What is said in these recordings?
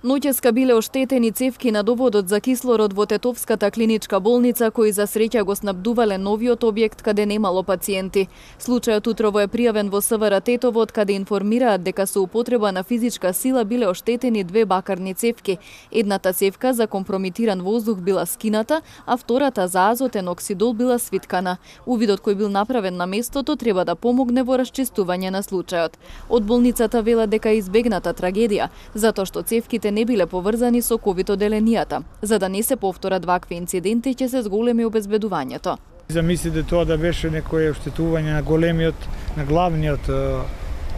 Ноќеска биле оштетени цевки на доводот за кислород во Тетовската клиничка болница, кои за среќа го снабдувале новиот објект каде немало пациенти. Случајот утрово е пријавен во СВР Тетово, каде информираат дека со употреба на физичка сила биле оштетени две бакарни цевки. Едната цевка за компромитиран воздух била скината, а втората за азотен оксидол била свиткана. Увидот кој бил направен на местото треба да помогне во расчистување на случајот. Од болницата велат дека е избегната трагедија, затоа што цевките не биле поврзани со ковид-оделенијата. За да не се повторат вакви инциденти, ќе се зголеми обезбедувањето. Замислите тоа да беше некое оштетување на големиот, на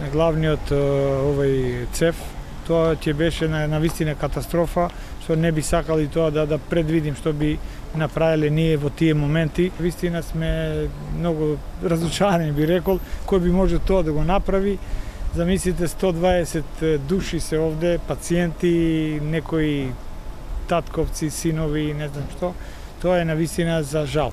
главниот овој цев, тоа ќе беше на вистина катастрофа, што не би сакали тоа да предвидим што би направиле ние во тие моменти. Вистина сме многу разочарани, би рекол, кој би може тоа да го направи. Замислите 120 души се овде, пациенти, некои татковци, синови, не знам што. Тоа е навистина за жал.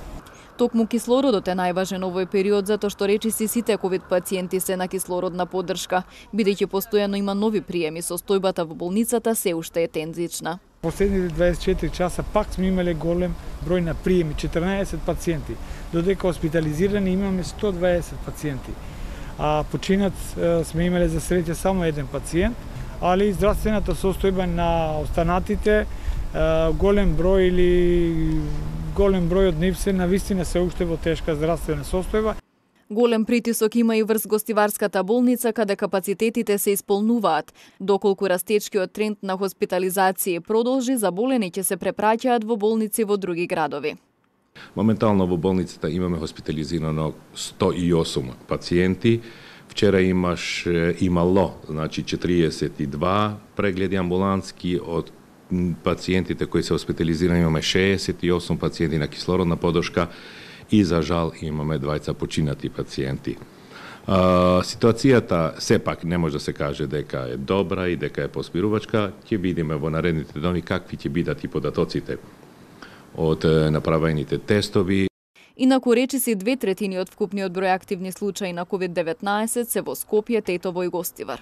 Токму кислородот е најважен овој период, затоа што речиси сите ковид пациенти се на кислородна поддршка. Бидејќи постојано има нови приеми, состојбата во болницата се уште е тензична. Последните 24 часа пак сме имале голем број на приеми, 14 пациенти. Додека хоспитализирани имаме 120 пациенти. А починат сме имале за среќа само еден пациент, али здравствената состојба на останатите голем број од нив се навистина се уште во тешка здравствена состојба. Голем притисок има и врз гостиварската болница, каде капацитетите се исполнуваат. Доколку растечкиот тренд на хоспитализација продолжи, заболени ќе се препраќаат во болници во други градови. Моментално во болницата имаме хоспитализирано 108 пациенти. Вчера имало, значи 42 прегледи амбулантски. Од пациентите кои се хоспитализирани имаме 68 пациенти на кислородна поддршка и за жал имаме 2 починати пациенти. Ситуацијата сепак не може да се каже дека е добра и дека е поспирувачка. Ќе видиме во наредните дни какви ќе бидат и податоците од направените тестови. Инаку речиси 2/3 од вкупниот број активни случаи на COVID-19 се во Скопје, Тетово и Гостивар.